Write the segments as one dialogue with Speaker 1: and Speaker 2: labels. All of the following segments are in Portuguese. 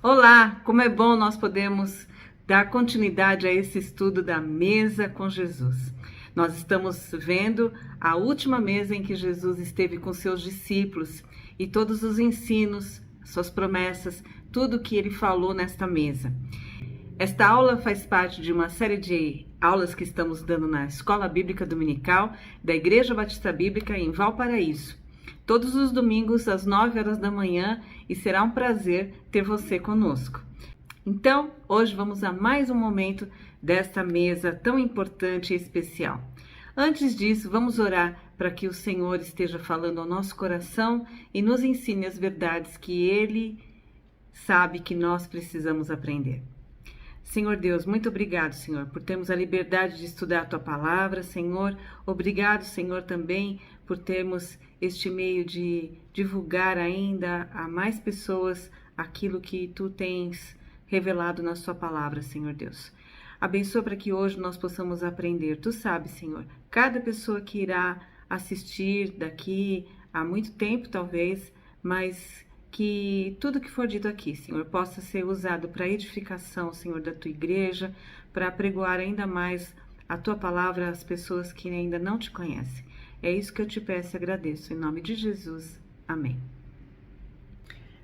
Speaker 1: Olá, como é bom nós podemos dar continuidade a esse estudo da mesa com Jesus. Nós estamos vendo a última mesa em que Jesus esteve com seus discípulos e todos os ensinos, suas promessas, tudo que ele falou nesta mesa. Esta aula faz parte de uma série de aulas que estamos dando na Escola Bíblica Dominical da Igreja Batista Bíblica em Valparaíso. Todos os domingos às 9 horas da manhã e será um prazer ter você conosco. Então, hoje vamos a mais um momento desta mesa tão importante e especial. Antes disso, vamos orar para que o Senhor esteja falando ao nosso coração e nos ensine as verdades que Ele sabe que nós precisamos aprender. Senhor Deus, muito obrigado, Senhor, por termos a liberdade de estudar a Tua Palavra, Senhor. Obrigado, Senhor, também por termos este meio de divulgar ainda a mais pessoas aquilo que Tu tens revelado na Sua Palavra, Senhor Deus. Abençoa para que hoje nós possamos aprender. Tu sabes, Senhor, cada pessoa que irá assistir daqui a muito tempo, talvez, mas que tudo que for dito aqui, Senhor, possa ser usado para edificação, Senhor, da Tua igreja, para apregoar ainda mais a Tua palavra às pessoas que ainda não Te conhecem. É isso que eu Te peço e agradeço. Em nome de Jesus. Amém.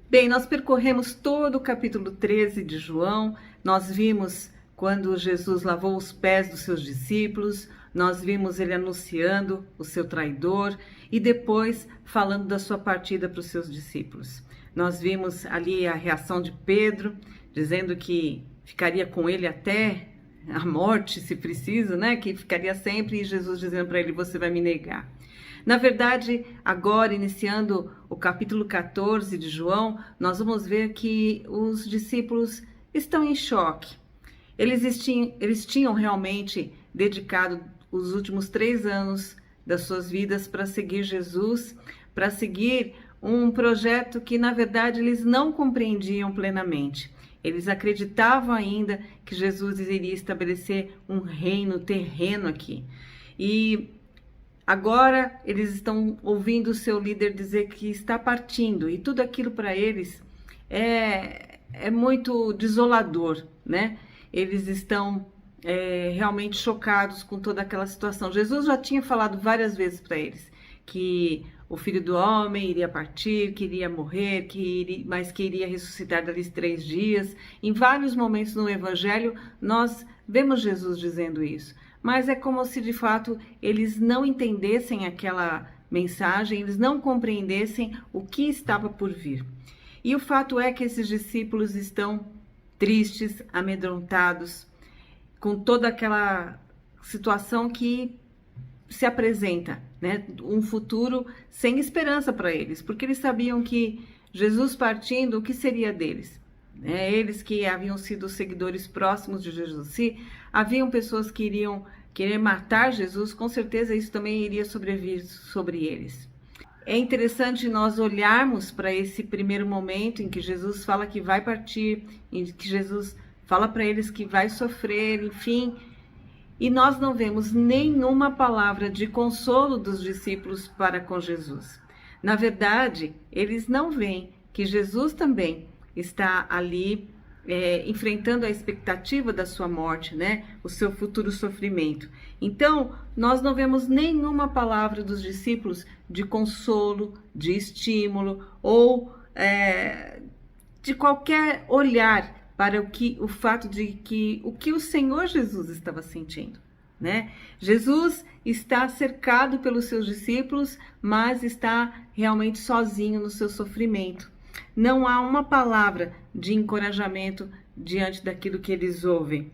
Speaker 1: Bem, nós percorremos todo o capítulo 13 de João. Nós vimos quando Jesus lavou os pés dos seus discípulos, nós vimos ele anunciando o seu traidor e depois falando da sua partida para os seus discípulos. Nós vimos ali a reação de Pedro, dizendo que ficaria com ele até a morte, se preciso, né? Que ficaria sempre, e Jesus dizendo para ele, você vai me negar. Na verdade, agora, iniciando o capítulo 14 de João, nós vamos ver que os discípulos estão em choque. Eles tinham realmente dedicado os últimos 3 anos das suas vidas para seguir Jesus, para seguir um projeto que, na verdade, eles não compreendiam plenamente. Eles acreditavam ainda que Jesus iria estabelecer um reino terreno aqui. E agora eles estão ouvindo o seu líder dizer que está partindo, e tudo aquilo para eles é muito desolador, né? Eles estão realmente chocados com toda aquela situação. Jesus já tinha falado várias vezes para eles que o Filho do Homem iria partir, que iria morrer, mas que iria ressuscitar dali 3 dias. Em vários momentos no Evangelho, nós vemos Jesus dizendo isso. Mas é como se, de fato, eles não entendessem aquela mensagem, eles não compreendessem o que estava por vir. E o fato é que esses discípulos estão tristes, amedrontados, com toda aquela situação que se apresenta, né? Um futuro sem esperança para eles, porque eles sabiam que Jesus partindo, o que seria deles? Eles que haviam sido seguidores próximos de Jesus, se haviam pessoas que iriam querer matar Jesus, com certeza isso também iria sobrevir sobre eles. É interessante nós olharmos para esse primeiro momento em que Jesus fala que vai partir, em que Jesus fala para eles que vai sofrer, enfim, e nós não vemos nenhuma palavra de consolo dos discípulos para com Jesus. Na verdade, eles não veem que Jesus também está ali enfrentando a expectativa da sua morte, né? O seu futuro sofrimento. Então, nós não vemos nenhuma palavra dos discípulos de consolo, de estímulo ou de qualquer olhar para o fato de que o que o Senhor Jesus estava sentindo, né? Jesus está cercado pelos seus discípulos, mas está realmente sozinho no seu sofrimento. Não há uma palavra de encorajamento diante daquilo que eles ouvem.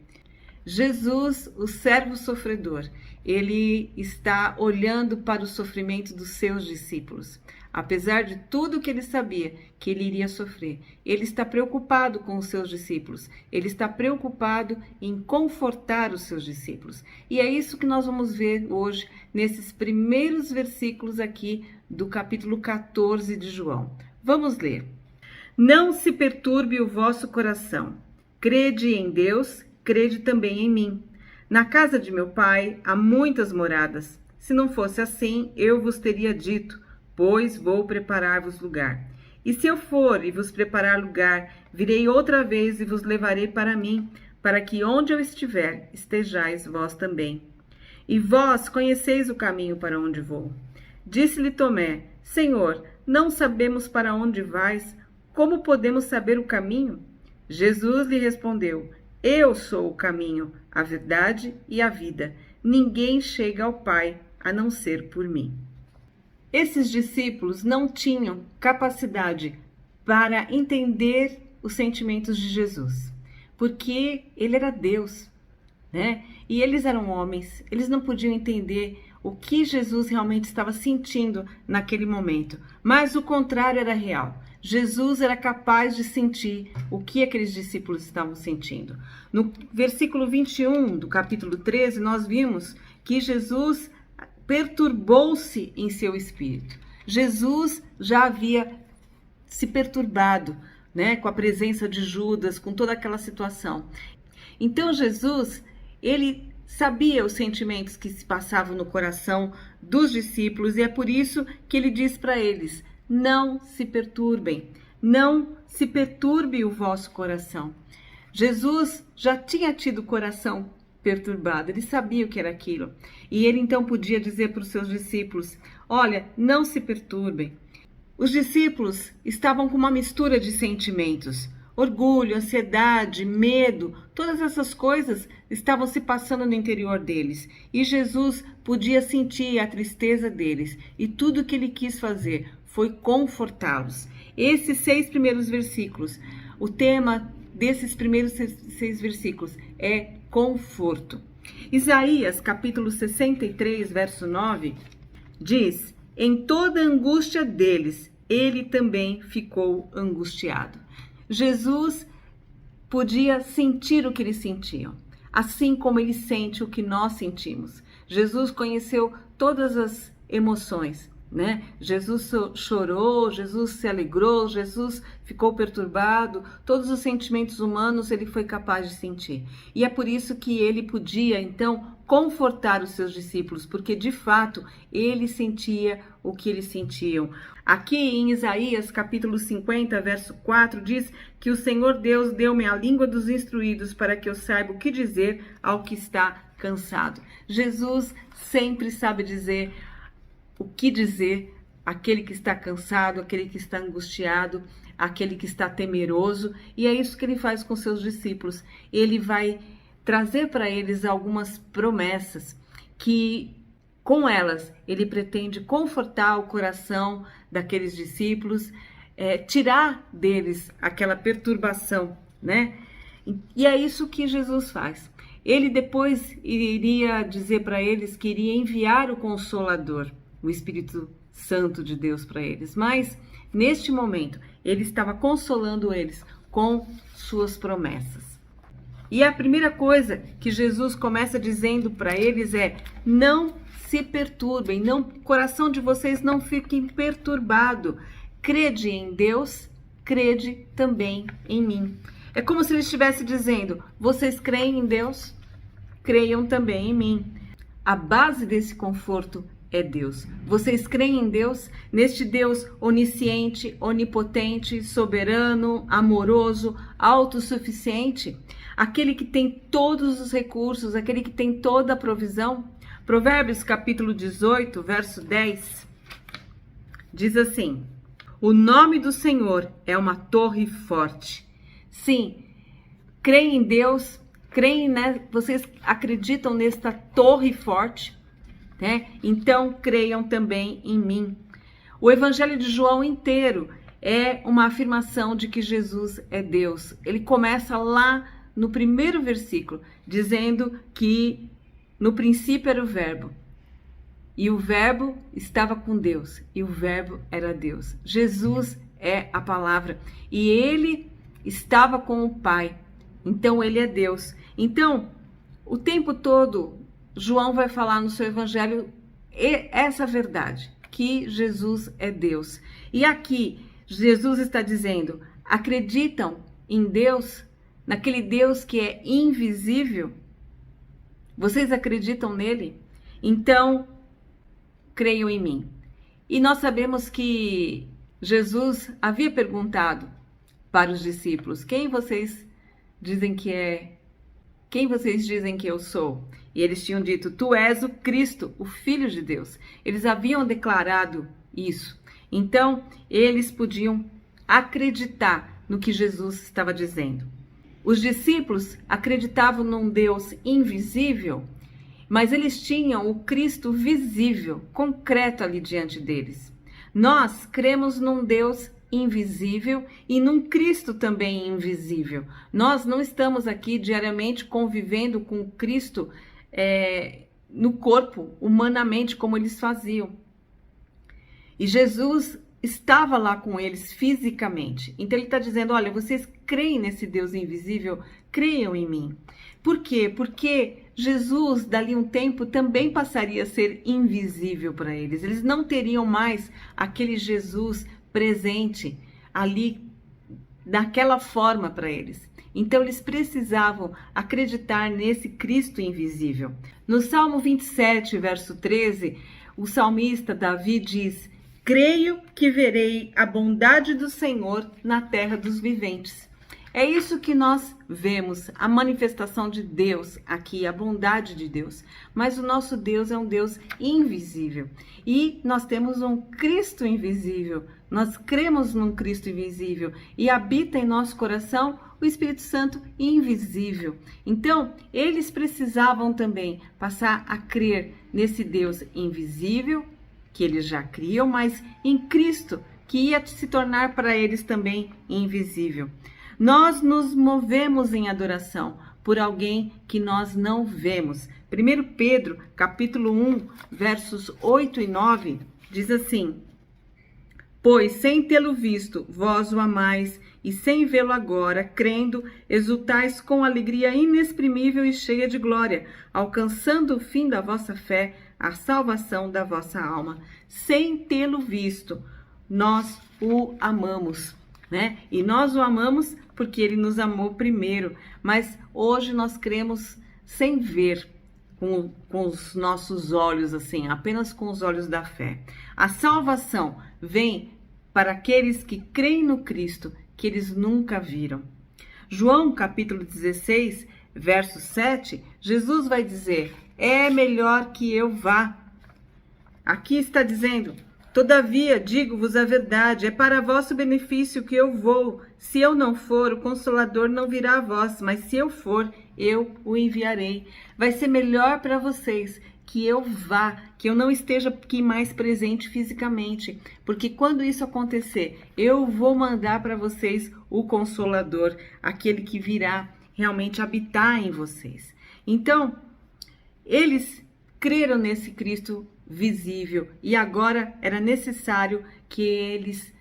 Speaker 1: Jesus, o servo sofredor, ele está olhando para o sofrimento dos seus discípulos. Apesar de tudo que ele sabia que ele iria sofrer, ele está preocupado com os seus discípulos. Ele está preocupado em confortar os seus discípulos. E é isso que nós vamos ver hoje nesses primeiros versículos aqui do capítulo 14 de João. Vamos ler. Não se perturbe o vosso coração. Crede em Deus, crede também em mim. Na casa de meu pai há muitas moradas. Se não fosse assim, eu vos teria dito, pois vou preparar-vos lugar. E se eu for e vos preparar lugar, virei outra vez e vos levarei para mim, para que onde eu estiver, estejais vós também. E vós conheceis o caminho para onde vou. Disse-lhe Tomé: Senhor, não sabemos para onde vais, como podemos saber o caminho? Jesus lhe respondeu: Eu sou o caminho, a verdade e a vida. Ninguém chega ao Pai a não ser por mim. Esses discípulos não tinham capacidade para entender os sentimentos de Jesus, porque ele era Deus, né? E eles eram homens, eles não podiam entender o que Jesus realmente estava sentindo naquele momento. Mas o contrário era real. Jesus era capaz de sentir o que aqueles discípulos estavam sentindo. No versículo 21 do capítulo 13, nós vimos que Jesus perturbou-se em seu espírito. Jesus já havia se perturbado, né, com a presença de Judas, com toda aquela situação. Então Jesus, ele sabia os sentimentos que se passavam no coração dos discípulos e é por isso que ele diz para eles: não se perturbem, não se perturbe o vosso coração. Jesus já tinha tido o coração perturbado, ele sabia o que era aquilo. E ele então podia dizer para os seus discípulos: olha, não se perturbem. Os discípulos estavam com uma mistura de sentimentos. Orgulho, ansiedade, medo, todas essas coisas estavam se passando no interior deles. E Jesus podia sentir a tristeza deles. E tudo o que ele quis fazer foi confortá-los. Esses 6 primeiros versículos, o tema desses primeiros 6 versículos é conforto. Isaías, capítulo 63, verso 9, diz: em toda a angústia deles, ele também ficou angustiado. Jesus podia sentir o que eles sentiam, assim como ele sente o que nós sentimos. Jesus conheceu todas as emoções, né? Jesus chorou, Jesus se alegrou, Jesus ficou perturbado, todos os sentimentos humanos ele foi capaz de sentir. E é por isso que ele podia, então, confortar os seus discípulos, porque de fato ele sentia o que eles sentiam. Aqui em Isaías, capítulo 50, verso 4, diz que o Senhor Deus deu-me a língua dos instruídos para que eu saiba o que dizer ao que está cansado. Jesus sempre sabe dizer o que dizer àquele que está cansado, àquele que está angustiado, àquele que está temeroso, e é isso que ele faz com seus discípulos. Ele vai trazer para eles algumas promessas que, com elas, ele pretende confortar o coração daqueles discípulos, tirar deles aquela perturbação, né? E é isso que Jesus faz. Ele depois iria dizer para eles que iria enviar o Consolador, o Espírito Santo de Deus para eles. Mas, neste momento, ele estava consolando eles com suas promessas. E a primeira coisa que Jesus começa dizendo para eles é: não se perturbem, não, o coração de vocês não fique perturbado. Crede em Deus, crede também em mim. É como se ele estivesse dizendo: vocês creem em Deus, creiam também em mim. A base desse conforto é Deus. Vocês creem em Deus, neste Deus onisciente, onipotente, soberano, amoroso, autossuficiente, aquele que tem todos os recursos, aquele que tem toda a provisão. Provérbios capítulo 18, verso 10, diz assim: o nome do Senhor é uma torre forte. Sim, creem em Deus, creem, né? Vocês acreditam nesta torre forte? Então creiam também em mim. O Evangelho de João inteiro é uma afirmação de que Jesus é Deus. Ele começa lá no primeiro versículo, dizendo que no princípio era o Verbo, e o Verbo estava com Deus, e o Verbo era Deus. Jesus é a palavra, e ele estava com o Pai, então ele é Deus. Então, o tempo todo, João vai falar no seu evangelho essa verdade, que Jesus é Deus. E aqui, Jesus está dizendo: acreditam em Deus, naquele Deus que é invisível? Vocês acreditam nele? Então, creiam em mim. E nós sabemos que Jesus havia perguntado para os discípulos: quem vocês dizem que é? Quem vocês dizem que eu sou? E eles tinham dito: tu és o Cristo, o Filho de Deus. Eles haviam declarado isso. Então, eles podiam acreditar no que Jesus estava dizendo. Os discípulos acreditavam num Deus invisível, mas eles tinham o Cristo visível, concreto ali diante deles. Nós cremos num Deus invisível e num Cristo também invisível. Nós não estamos aqui diariamente convivendo com o Cristo no corpo, humanamente, como eles faziam. E Jesus estava lá com eles fisicamente. Então ele está dizendo: olha, vocês creem nesse Deus invisível? Creiam em mim. Por quê? Porque Jesus, dali um tempo, também passaria a ser invisível para eles. Eles não teriam mais aquele Jesus presente ali, daquela forma para eles. Então eles precisavam acreditar nesse Cristo invisível. No Salmo 27, verso 13, o salmista Davi diz: creio que verei a bondade do Senhor na terra dos viventes. É isso que nós vemos, a manifestação de Deus aqui, a bondade de Deus. Mas o nosso Deus é um Deus invisível. E nós temos um Cristo invisível. Nós cremos num Cristo invisível. E habita em nosso coração o Espírito Santo invisível. Então, eles precisavam também passar a crer nesse Deus invisível, que eles já criam, mas em Cristo, que ia se tornar para eles também invisível. Nós nos movemos em adoração por alguém que nós não vemos. 1 Pedro, capítulo 1, versos 8 e 9, diz assim: pois sem tê-lo visto, vós o amais, e sem vê-lo agora, crendo, exultais com alegria inexprimível e cheia de glória, alcançando o fim da vossa fé, a salvação da vossa alma. Sem tê-lo visto, nós o amamos, né? E nós o amamos porque ele nos amou primeiro. Mas hoje nós cremos sem ver, com os nossos olhos, assim, apenas com os olhos da fé. A salvação vem para aqueles que creem no Cristo, que eles nunca viram. João, capítulo 16, verso 7, Jesus vai dizer: é melhor que eu vá. Aqui está dizendo: todavia, digo-vos a verdade, é para vosso benefício que eu vou. Se eu não for, o Consolador não virá a vós, mas se eu for, eu o enviarei. Vai ser melhor para vocês que eu vá, que eu não esteja aqui mais presente fisicamente, porque quando isso acontecer, eu vou mandar para vocês o Consolador, aquele que virá realmente habitar em vocês. Então, eles creram nesse Cristo visível e agora era necessário que eles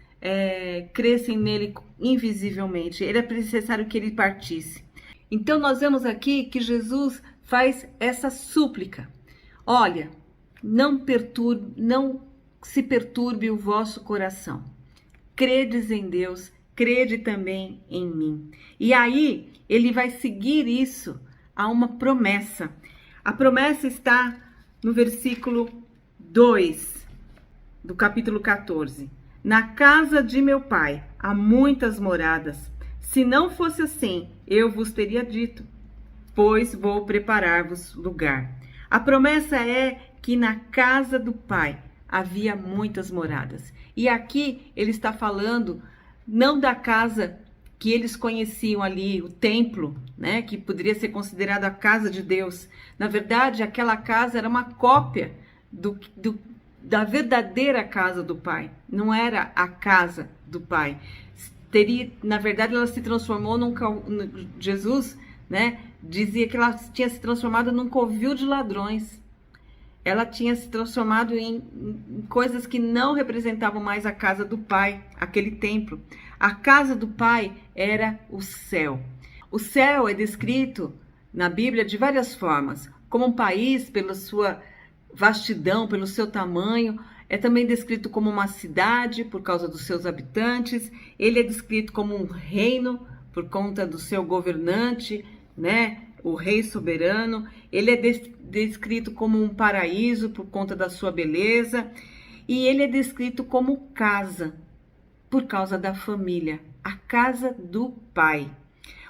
Speaker 1: crescem nele invisivelmente. Era necessário que ele partisse. Então nós vemos aqui que Jesus faz essa súplica: olha, não se perturbe o vosso coração. Credes em Deus, crede também em mim. E aí ele vai seguir isso a uma promessa. A promessa está no versículo 2 do capítulo 14. Na casa de meu pai há muitas moradas. Se não fosse assim, eu vos teria dito, pois vou preparar-vos lugar. A promessa é que na casa do pai havia muitas moradas. E aqui ele está falando não da casa que eles conheciam ali, o templo, né, que poderia ser considerado a casa de Deus. Na verdade, aquela casa era uma cópia da verdadeira casa do Pai. Não era a casa do Pai. Na verdade, ela se transformou Jesus, né, dizia que ela tinha se transformado num covil de ladrões. Ela tinha se transformado em coisas que não representavam mais a casa do Pai, aquele templo. A casa do Pai era o céu. O céu é descrito na Bíblia de várias formas, como um país pela sua vastidão, pelo seu tamanho. É também descrito como uma cidade por causa dos seus habitantes. Ele é descrito como um reino por conta do seu governante, né? O rei soberano. Ele é descrito como um paraíso por conta da sua beleza. E ele é descrito como casa. por causa da família, a casa do Pai.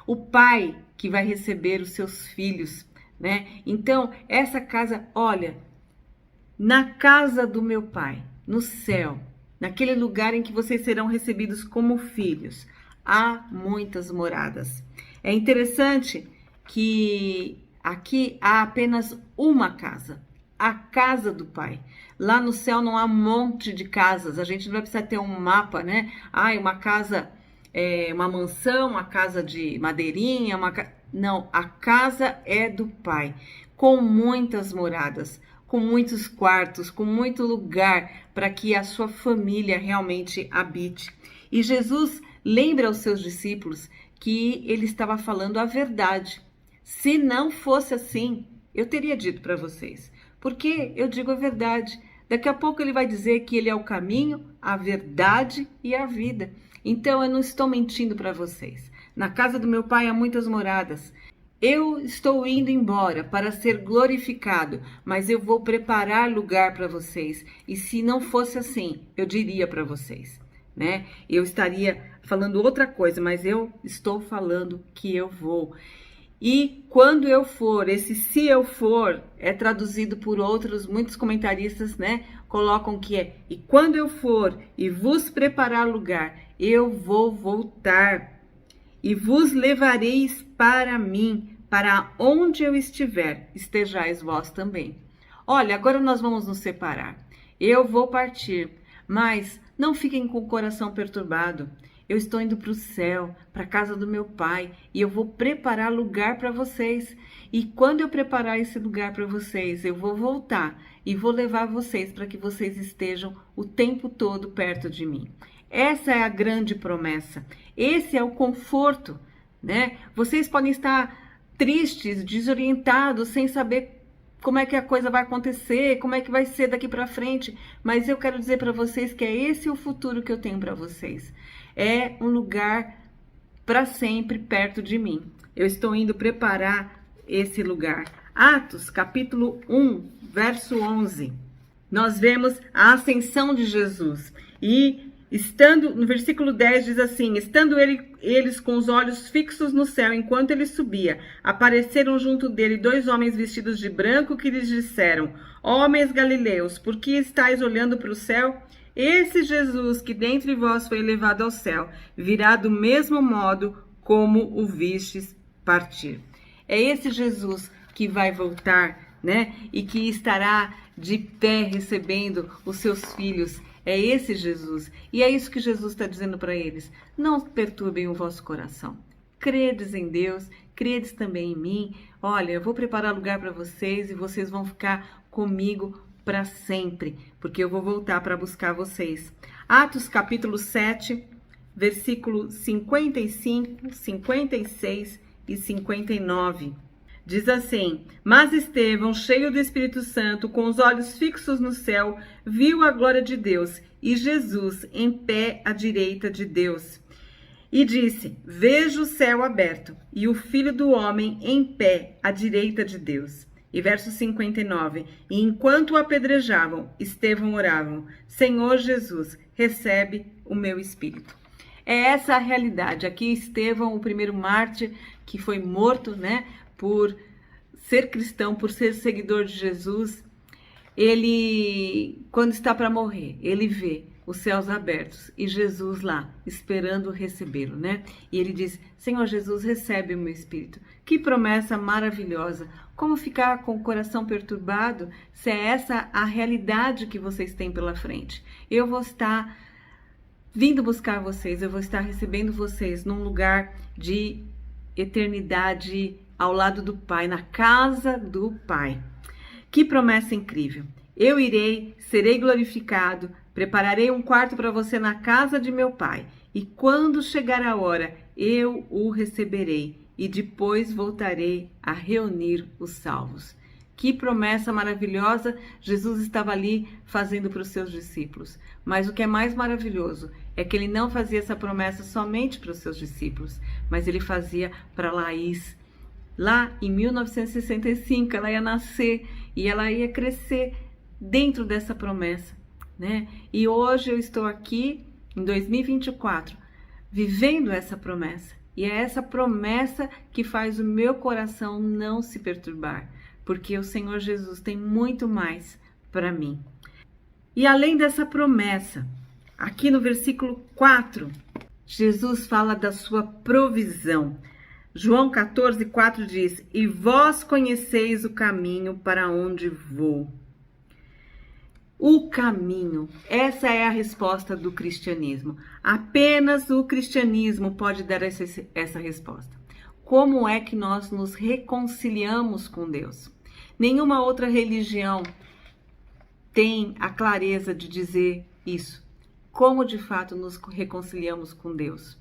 Speaker 1: O Pai que vai receber os seus filhos, né? Então, essa casa, olha, na casa do meu Pai, no céu, naquele lugar em que vocês serão recebidos como filhos, há muitas moradas. É interessante que aqui há apenas uma casa, a casa do Pai. Lá no céu não há um monte de casas, a gente não vai precisar ter um mapa, né? Uma casa, uma mansão, uma casa de madeirinha, não, a casa é do Pai, com muitas moradas, com muitos quartos, com muito lugar para que a sua família realmente habite. E Jesus lembra aos seus discípulos que ele estava falando a verdade. Se não fosse assim, eu teria dito para vocês, porque eu digo a verdade. Daqui a pouco ele vai dizer que ele é o caminho, a verdade e a vida. Então eu não estou mentindo para vocês. Na casa do meu Pai há muitas moradas. Eu estou indo embora para ser glorificado, mas eu vou preparar lugar para vocês. E se não fosse assim, eu diria para vocês, né? Eu estaria falando outra coisa, mas eu estou falando que eu vou. E quando eu for, esse se eu for é traduzido por muitos comentaristas, né? Colocam que é, e quando eu for e vos preparar lugar, eu vou voltar e vos levareis para mim, para onde eu estiver, estejais vós também. Olha, agora nós vamos nos separar. Eu vou partir, mas não fiquem com o coração perturbado. Eu estou indo para o céu, para a casa do meu Pai, e eu vou preparar lugar para vocês. E quando eu preparar esse lugar para vocês, eu vou voltar e vou levar vocês para que vocês estejam o tempo todo perto de mim. Essa é a grande promessa. Esse é o conforto, né? Vocês podem estar tristes, desorientados, sem saber como é que a coisa vai acontecer, como é que vai ser daqui para frente, mas eu quero dizer para vocês que é esse o futuro que eu tenho para vocês. É um lugar para sempre perto de mim. Eu estou indo preparar esse lugar. Atos, capítulo 1, verso 11. Nós vemos a ascensão de Jesus. E no versículo 10 diz assim, estando eles com os olhos fixos no céu, enquanto ele subia, apareceram junto dele 2 homens vestidos de branco que lhes disseram, homens galileus, por que estáis olhando para o céu? Esse Jesus que dentre vós foi elevado ao céu, virá do mesmo modo como o vistes partir. É esse Jesus que vai voltar, né? E que estará de pé recebendo os seus filhos. É esse Jesus. E é isso que Jesus está dizendo para eles. Não perturbem o vosso coração. Credes em Deus, credes também em mim. Olha, eu vou preparar lugar para vocês e vocês vão ficar comigo para sempre, porque eu vou voltar para buscar vocês. Atos capítulo 7, versículo 55, 56 e 59. Diz assim, mas Estevão, cheio do Espírito Santo, com os olhos fixos no céu, viu a glória de Deus e Jesus em pé à direita de Deus. E disse, vejo o céu aberto e o Filho do Homem em pé à direita de Deus. E verso 59, e enquanto o apedrejavam, Estevão orava, Senhor Jesus, recebe o meu espírito. É essa a realidade. Aqui Estevão, o primeiro mártir que foi morto, né, por ser cristão, por ser seguidor de Jesus, ele, quando está para morrer, ele vê os céus abertos e Jesus lá, esperando recebê-lo, né? E ele diz, Senhor Jesus, recebe o meu espírito. Que promessa maravilhosa! Como ficar com o coração perturbado se é essa a realidade que vocês têm pela frente? Eu vou estar vindo buscar vocês, eu vou estar recebendo vocês num lugar de eternidade ao lado do Pai, na casa do Pai. Que promessa incrível! Eu irei, serei glorificado, prepararei um quarto para você na casa de meu Pai, e quando chegar a hora, eu o receberei, e depois voltarei a reunir os salvos. Que promessa maravilhosa Jesus estava ali fazendo para os seus discípulos. Mas o que é mais maravilhoso é que ele não fazia essa promessa somente para os seus discípulos, mas ele fazia para Laís. Lá em 1965, ela ia nascer e ela ia crescer dentro dessa promessa, né? E hoje eu estou aqui em 2024, vivendo essa promessa. E é essa promessa que faz o meu coração não se perturbar, porque o Senhor Jesus tem muito mais para mim. E além dessa promessa, aqui no versículo 4, Jesus fala da sua provisão. João 14:4 diz: "E vós conheceis o caminho para onde vou." O caminho, essa é a resposta do cristianismo. Apenas o cristianismo pode dar essa resposta. Como é que nós nos reconciliamos com Deus? Nenhuma outra religião tem a clareza de dizer isso. Como de fato nos reconciliamos com Deus?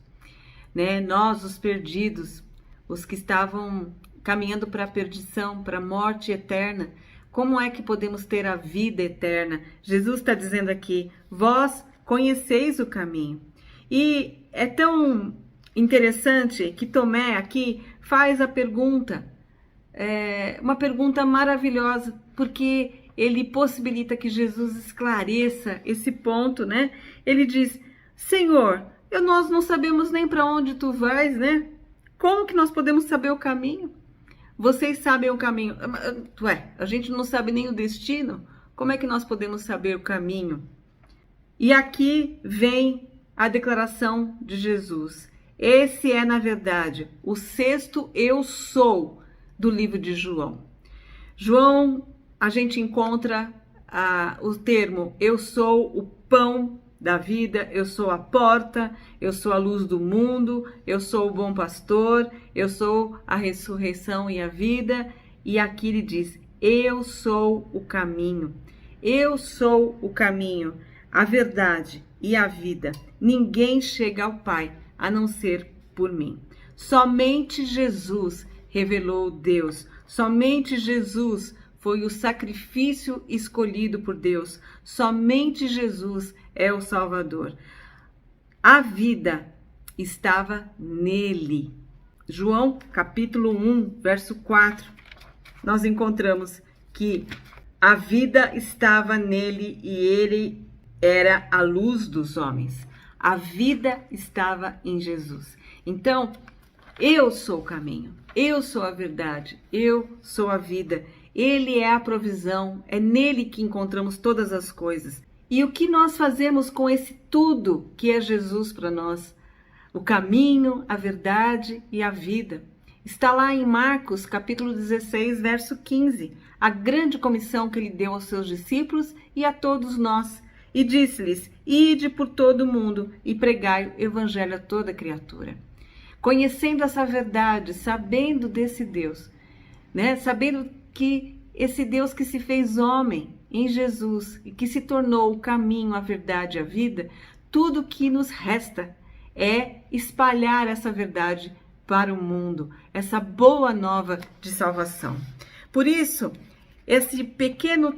Speaker 1: Né? Nós, os perdidos, os que estavam caminhando para a perdição, para a morte eterna, como é que podemos ter a vida eterna? Jesus está dizendo aqui: vós conheceis o caminho. E é tão interessante que Tomé aqui faz a pergunta, uma pergunta maravilhosa, porque ele possibilita que Jesus esclareça esse ponto, né? Ele diz: Senhor, nós não sabemos nem para onde tu vais, né? Como que nós podemos saber o caminho? Vocês sabem o caminho. A gente não sabe nem o destino. Como é que nós podemos saber o caminho? E aqui vem a declaração de Jesus. Esse é, na verdade, o 6º eu sou do livro de João. João, a gente encontra o termo eu sou o pão da vida, eu sou a porta, eu sou a luz do mundo, eu sou o bom pastor, eu sou a ressurreição e a vida. E aqui ele diz: eu sou o caminho, eu sou o caminho, a verdade e a vida. Ninguém chega ao Pai a não ser por mim. Somente Jesus revelou Deus, somente Jesus foi o sacrifício escolhido por Deus, somente Jesus é o Salvador. A vida estava nele. João capítulo 1, verso 4, nós encontramos que a vida estava nele e ele era a luz dos homens. A vida estava em Jesus. Então, eu sou o caminho, eu sou a verdade, eu sou a vida. Ele é a provisão, é nele que encontramos todas as coisas. E o que nós fazemos com esse tudo que é Jesus para nós? O caminho, a verdade e a vida. Está lá em Marcos, capítulo 16, verso 15, a grande comissão que ele deu aos seus discípulos e a todos nós. E disse-lhes: ide por todo o mundo e pregai o evangelho a toda criatura. Conhecendo essa verdade, sabendo desse Deus, né? Sabendo que esse Deus que se fez homem em Jesus e que se tornou o caminho, a verdade e a vida, tudo que nos resta é espalhar essa verdade para o mundo, essa boa nova de salvação. Por isso, esse pequeno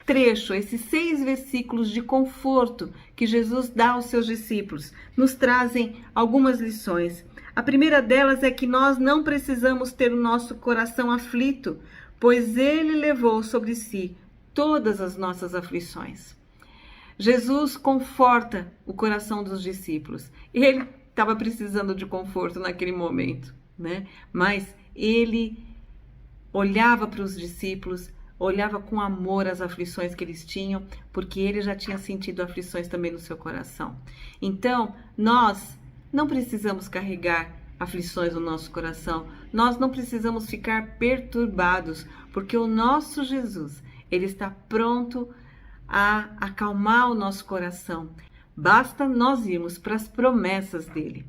Speaker 1: trecho, esses 6 versículos de conforto que Jesus dá aos seus discípulos, nos trazem algumas lições. A primeira delas é que nós não precisamos ter o nosso coração aflito, pois ele levou sobre si todas as nossas aflições. Jesus conforta o coração dos discípulos. Ele estava precisando de conforto naquele momento, né? Mas ele olhava para os discípulos, olhava com amor as aflições que eles tinham, porque ele já tinha sentido aflições também no seu coração. Então, nós não precisamos carregar aflições no nosso coração, nós não precisamos ficar perturbados, porque o nosso Jesus, ele está pronto a acalmar o nosso coração. Basta nós irmos para as promessas dele.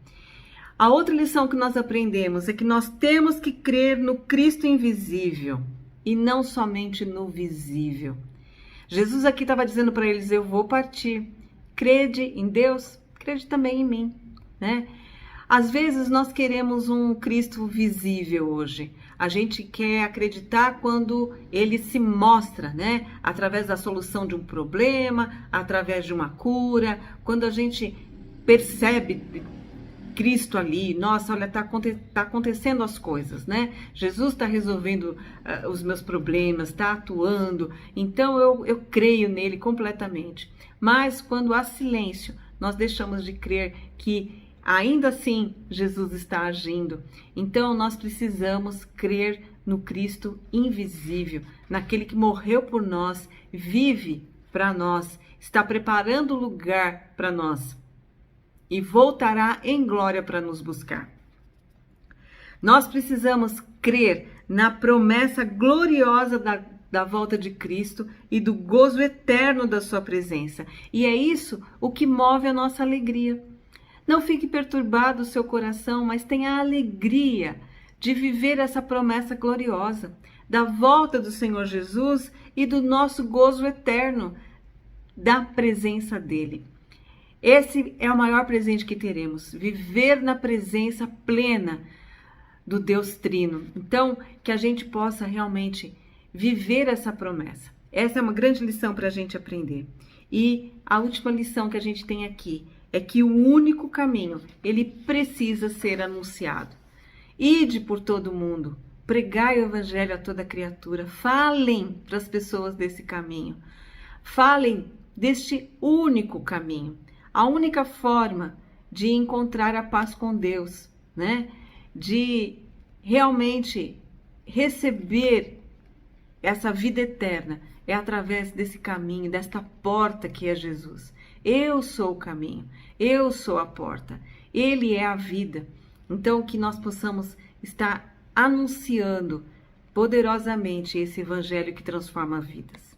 Speaker 1: A outra lição que nós aprendemos é que nós temos que crer no Cristo invisível e não somente no visível. Jesus aqui estava dizendo para eles: eu vou partir. Crede em Deus, crede também em mim, né? Às vezes nós queremos um Cristo visível hoje. A gente quer acreditar quando ele se mostra, né? Através da solução de um problema, através de uma cura. Quando a gente percebe Cristo ali, nossa, olha, tá acontecendo as coisas, né? Jesus está resolvendo os meus problemas, está atuando. Então eu creio nele completamente. Mas quando há silêncio, nós deixamos de crer que ainda assim Jesus está agindo. Então nós precisamos crer no Cristo invisível, naquele que morreu por nós, vive para nós, está preparando lugar para nós e voltará em glória para nos buscar. Nós precisamos crer na promessa gloriosa da volta de Cristo e do gozo eterno da sua presença. E é isso o que move a nossa alegria. Não fique perturbado o seu coração, mas tenha a alegria de viver essa promessa gloriosa da volta do Senhor Jesus e do nosso gozo eterno da presença dele. Esse é o maior presente que teremos, viver na presença plena do Deus Trino. Então, que a gente possa realmente viver essa promessa. Essa é uma grande lição para a gente aprender. E a última lição que a gente tem aqui é que o único caminho, ele precisa ser anunciado. Ide por todo mundo, pregai o evangelho a toda criatura, falem para as pessoas desse caminho, falem deste único caminho, a única forma de encontrar a paz com Deus, né? De realmente receber essa vida eterna é através desse caminho, desta porta que é Jesus. Eu sou o caminho, eu sou a porta, Ele é a vida. Então, que nós possamos estar anunciando poderosamente esse evangelho que transforma vidas.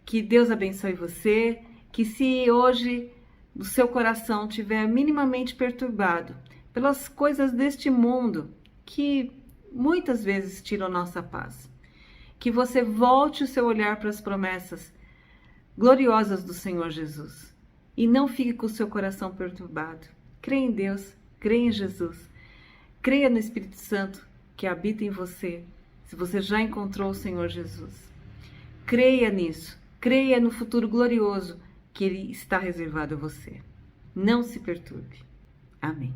Speaker 1: Que Deus abençoe você, que se hoje o seu coração estiver minimamente perturbado pelas coisas deste mundo, que muitas vezes tiram nossa paz, que você volte o seu olhar para as promessas gloriosas do Senhor Jesus e não fique com o seu coração perturbado. Creia em Deus, creia em Jesus, creia no Espírito Santo que habita em você, se você já encontrou o Senhor Jesus. Creia nisso, creia no futuro glorioso que Ele está reservado a você. Não se perturbe. Amém.